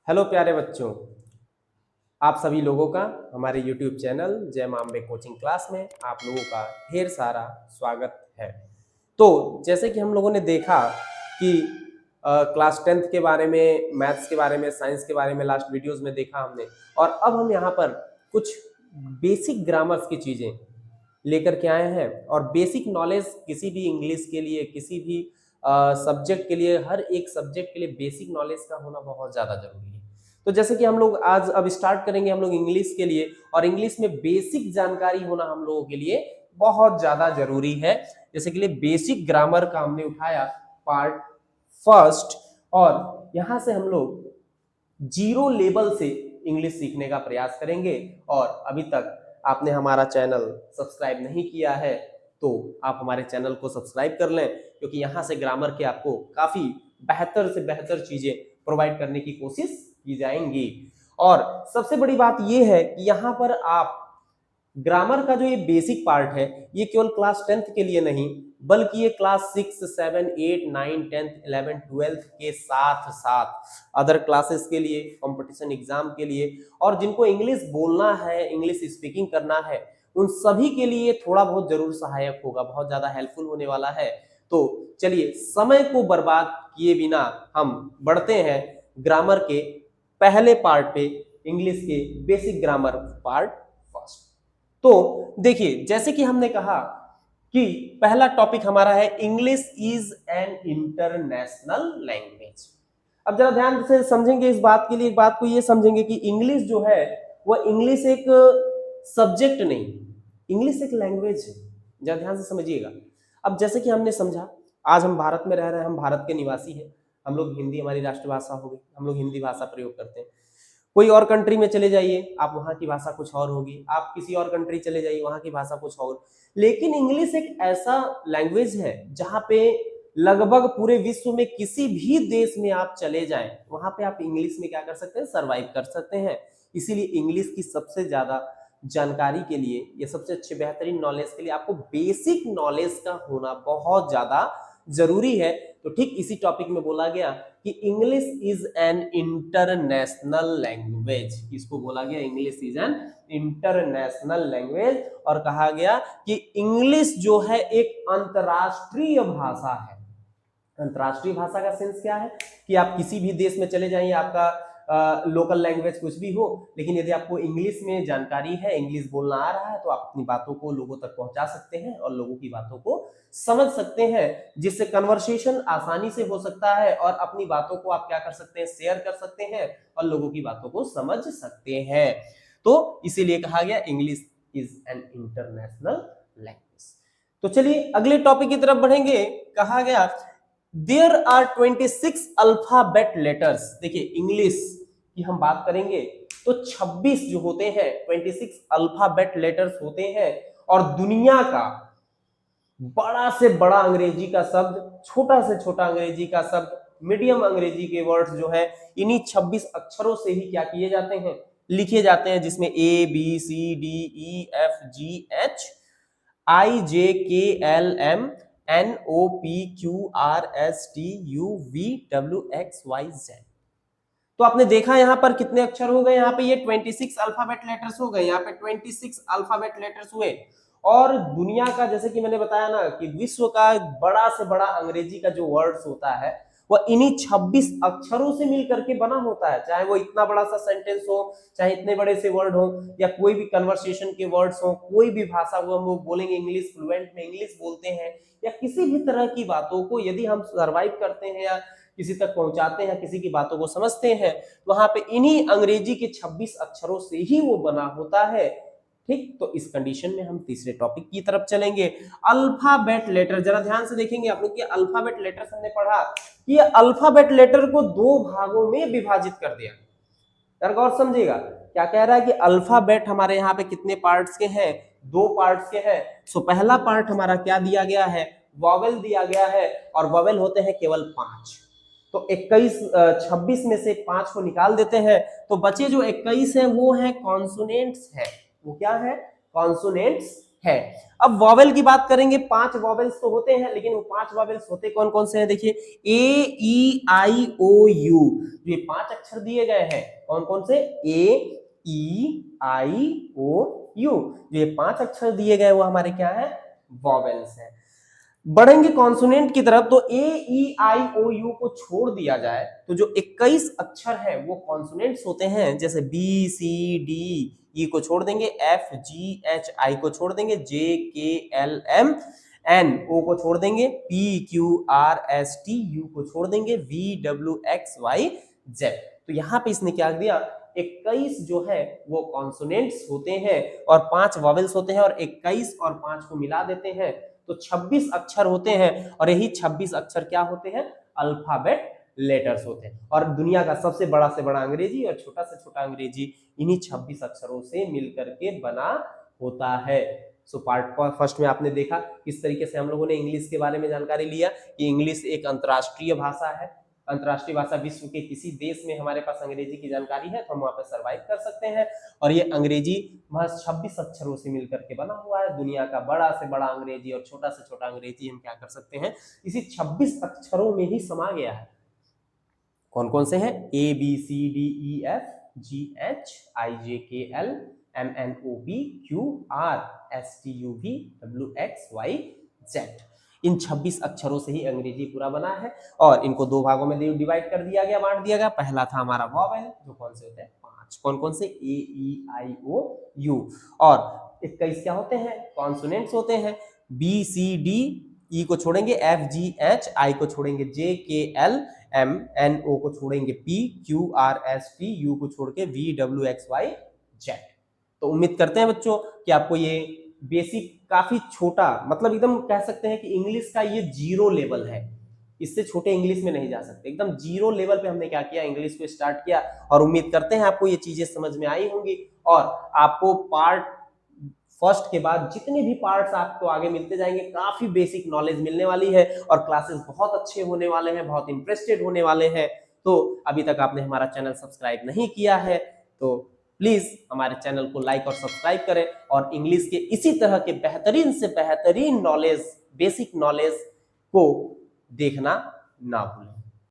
Hello प्यारे बच्चों, आप सभी लोगों का हमारे YouTube चैनल जय मां अम्बे कोचिंग क्लास में आप लोगों का ढेर सारा स्वागत है। तो जैसे कि हम लोगों ने देखा कि क्लास 10th के बारे में, मैथ्स के बारे में, साइंस के बारे में लास्ट वीडियोस में देखा हमने, और अब हम यहाँ पर कुछ बेसिक ग्रामर्स की चीजें लेकर के आए हैं। और बेसिक नॉलेज किसी भी इंग्लिश के लिए, किसी भी सब्जेक्ट के लिए, हर एक सब्जेक्ट के लिए बेसिक नॉलेज का होना बहुत ज्यादा जरूरी है। तो जैसे कि हम लोग आज अब स्टार्ट करेंगे हम लोग इंग्लिश के लिए, और इंग्लिश में बेसिक जानकारी होना हम लोगों के लिए बहुत ज्यादा जरूरी है। जैसे के लिए बेसिक ग्रामर का हमने उठाया पार्ट फर्स्ट, और यहां से हम लोग जीरो लेवल से इंग्लिश सीखने का प्रयास करेंगे। और अभी तक आपने हमारा चैनल सब्सक्राइब नहीं किया है तो आप हमारे चैनल को सब्सक्राइब कर लें, क्योंकि यहां से ग्रामर के आपको काफी बेहतर से बेहतर चीजें प्रोवाइड करने की कोशिश की जाएंगी। और सबसे बड़ी बात यह है कि यहाँ पर आप ग्रामर का जो ये बेसिक पार्ट है, ये केवल क्लास 10th के लिए नहीं, बल्कि ये क्लास 6, 7, 8, 9, 10th, 11, 12th के साथ साथ अदर क्लासेस के लिए, कंपटीशन एग्जाम के लिए, और जिनको इंग्लिश बोलना है, इंग्लिश स्पीकिंग करना है, उन सभी के लिए थोड़ा बहुत जरूर सहायक होगा, बहुत ज्यादा हेल्पफुल होने वाला है। तो चलिए समय को बर्बाद किए बिना हम बढ़ते हैं ग्रामर के पहले पार्ट पे, इंग्लिश के बेसिक ग्रामर पार्ट फर्स्ट। तो देखिए, जैसे कि हमने कहा कि पहला टॉपिक हमारा है English is an international language. अब जरा ध्यान से समझेंगे इस बात के लिए, एक बात को ये समझेंगे कि इंग्लिश जो है वह इंग्लिश एक सब्जेक्ट नहीं, इंग्लिश एक लैंग्वेज है। जरा ध्यान से समझिएगा। अब जैसे कि हमने समझा, आज हम भारत में रह रहे हैं, हम भारत के निवासी हैं, हम लोग हिंदी हमारी राष्ट्रभाषा हो गई, हम लोग हिंदी भाषा प्रयोग करते हैं। कोई और कंट्री में चले जाइए, आप वहां की भाषा कुछ और होगी, आप किसी और कंट्री चले जाइए, वहां की भाषा कुछ और। लेकिन इंग्लिश एक ऐसा लैंग्वेज है जहां पे लगभग पूरे विश्व में किसी भी देश में आप चले जाएं, वहां पे आप इंग्लिश में क्या कर सकते हैं, सरवाइव कर सकते हैं। इसीलिए इंग्लिश की सबसे ज्यादा जानकारी के लिए, या सबसे अच्छे बेहतरीन नॉलेज के लिए आपको बेसिक नॉलेज का होना बहुत ज्यादा जरूरी है। तो ठीक इसी टॉपिक में बोला गया कि English is an international language. इसको बोला गया English is an international language, और कहा गया कि इंग्लिश जो है एक अंतरराष्ट्रीय भाषा है। अंतरराष्ट्रीय भाषा का सेंस क्या है कि आप किसी भी देश में चले जाइए, आपका लोकल लैंग्वेज कुछ भी हो, लेकिन यदि आपको इंग्लिश में जानकारी है, इंग्लिश बोलना आ रहा है, तो आप अपनी बातों को लोगों तक पहुंचा सकते हैं और लोगों की बातों को समझ सकते हैं, जिससे कन्वर्सेशन आसानी से हो सकता है, और अपनी बातों को आप क्या कर सकते हैं, शेयर कर सकते हैं, और लोगों की बातों को समझ सकते हैं। तो इसीलिए कहा गया English is an international language. तो चलिए अगले टॉपिक की तरफ बढ़ेंगे। कहा गया देयर आर 26 अल्फाबेट लेटर्स। देखिए इंग्लिश की हम बात करेंगे तो 26 जो होते हैं, 26 अल्फाबेट लेटर्स होते हैं। और दुनिया का बड़ा से बड़ा अंग्रेजी का शब्द, छोटा से छोटा अंग्रेजी का शब्द, मीडियम अंग्रेजी के वर्ड्स जो है, इन्हीं 26 अक्षरों से ही क्या किए जाते हैं, लिखे जाते हैं, जिसमें A B C D E F G H I J K L M N O P Q R S T U V W X Y Z. तो आपने देखा यहां पर कितने अक्षर हो गए, यहाँ पे ये 26 अल्फाबेट लेटर्स हो गए, यहाँ पे 26 अल्फाबेट लेटर्स हुए। और दुनिया का, जैसे कि मैंने बताया ना, कि विश्व का बड़ा से बड़ा अंग्रेजी का जो वर्ड्स होता है वह इन्हीं 26 अक्षरों से मिल करके बना होता है। चाहे वो इतना बड़ा सा सेंटेंस हो, चाहे इतने बड़े से वर्ड हो, या कोई भी कन्वर्सेशन के वर्ड्स हो, कोई भी भाषा वो हम लोग बोलेंगे, इंग्लिश फ्लुएंट में इंग्लिश बोलते हैं, या किसी भी तरह की बातों को यदि हम सर्वाइव करते हैं या किसी तक पहुंचाते हैं, किसी की बातों को समझते हैं, वहां पे इन्हीं अंग्रेजी के 26 अक्षरों से ही वो बना होता है। ठीक, तो इस कंडीशन में हम तीसरे टॉपिक की तरफ चलेंगे, अल्फाबेट लेटर। जरा ध्यान से देखेंगे आप लोग कि अल्फाबेट लेटर हमने पढ़ा कि अल्फाबेट लेटर को दो भागों में विभाजित कर दिया। यार गौर समझिएगा, क्या कह रहा है कि अल्फाबेट हमारे यहाँ पे कितने पार्ट्स के हैं, दो पार्ट्स के हैं। सो पहला पार्ट हमारा क्या दिया गया है, वॉवेल दिया गया है, और वॉवेल होते हैं केवल 5। तो 26 में से 5 को निकाल देते हैं, तो बचे जो 21 है वो है कॉन्सोनेंट्स है। वो क्या है, कॉन्सोनेंट्स है। अब वॉवेल की बात करेंगे, 5 वॉवेल्स तो होते हैं, लेकिन वो 5 वॉवेल्स होते कौन कौन से हैं? देखिए ए ई आई ओ यू, ये 5 अक्षर दिए गए हैं, कौन कौन से? ए ई आई ओ यू, जो ये 5 अक्षर दिए गए वो हमारे क्या है? वॉवेल्स हैं। बढ़ेंगे कॉन्सोनेंट की तरफ, तो ए ई आई ओ यू को छोड़ दिया जाए तो जो 21 अक्षर है वो कॉन्सोनेंट्स होते हैं, जैसे बी सी डी, ई को छोड़ देंगे, एफ जी एच आई को छोड़ देंगे, जे K L M N O को छोड़ देंगे, P Q R S T U को छोड़ देंगे, V W X Y Z. तो यहाँ पे इसने क्या दिया? 21 जो है वो कॉन्सोनेंट्स होते हैं और 5 वॉवेल्स होते हैं, और 21 और 5 को मिला देते हैं तो 26 अक्षर होते हैं, और यही 26 अक्षर क्या होते हैं? अल्फाबेट लेटर्स होते हैं। और दुनिया का सबसे बड़ा से बड़ा अंग्रेजी और छोटा से छोटा अंग्रेजी इन्हीं 26 अक्षरों से मिलकर के बना होता है। सो पार्ट फर्स्ट में आपने देखा किस तरीके से हम लोगों ने इंग्लिश के बारे में जानकारी लिया कि इंग्लिश एक अंतर्राष्ट्रीय भाषा है। अंतर्राष्ट्रीय भाषा, विश्व के किसी देश में हमारे पास अंग्रेजी की जानकारी है तो हम वहां पर सर्वाइव कर सकते हैं। और ये अंग्रेजी महज 26 अक्षरों से मिलकर के बना हुआ है। दुनिया का बड़ा से बड़ा अंग्रेजी और छोटा से छोटा अंग्रेजी हम क्या कर सकते हैं? इसी 26 अक्षरों में ही समा गया है। कौन कौन से हैं? A B C D E F G H I J K L M N O P Q R S T U V W X Y Z. इन 26 अक्षरों से ही अंग्रेजी पूरा बना है, और इनको 2 भागों में डिवाइड कर दिया गया, बांट दिया गया। पहला था हमारा वॉवेल, जो कौन से होते हैं? 5। कौन कौन से? ए ई आई ओ यू। और 21 क्या होते हैं? कॉन्सोनेंट्स होते हैं। बी सी डी, ई को छोड़ेंगे, एफ जी एच आई को छोड़ेंगे, जे K L M N O को छोड़ेंगे, P Q R S T U को छोड़ के V W X Y Z. तो उम्मीद करते हैं बच्चों कि आपको ये बेसिक काफी छोटा, मतलब एकदम कह सकते हैं कि इंग्लिश का ये 0 लेवल है, इससे छोटे इंग्लिश में नहीं जा सकते। एकदम 0 लेवल पे हमने क्या किया? इंग्लिश को स्टार्ट किया। और उम्मीद करते हैं आपको ये चीजें समझ में आई होंगी, और आपको पार्ट फर्स्ट के बाद जितने भी पार्ट्स आपको आगे मिलते जाएंगे, काफी बेसिक नॉलेज मिलने वाली है, और क्लासेस बहुत अच्छे होने वाले हैं, बहुत इंटरेस्टेड होने वाले हैं। तो अभी तक आपने हमारा चैनल सब्सक्राइब नहीं किया है तो प्लीज हमारे चैनल को लाइक और सब्सक्राइब करें, और इंग्लिश के इसी तरह के बेहतरीन से बेहतरीन नॉलेज, बेसिक नॉलेज को देखना ना भूलें।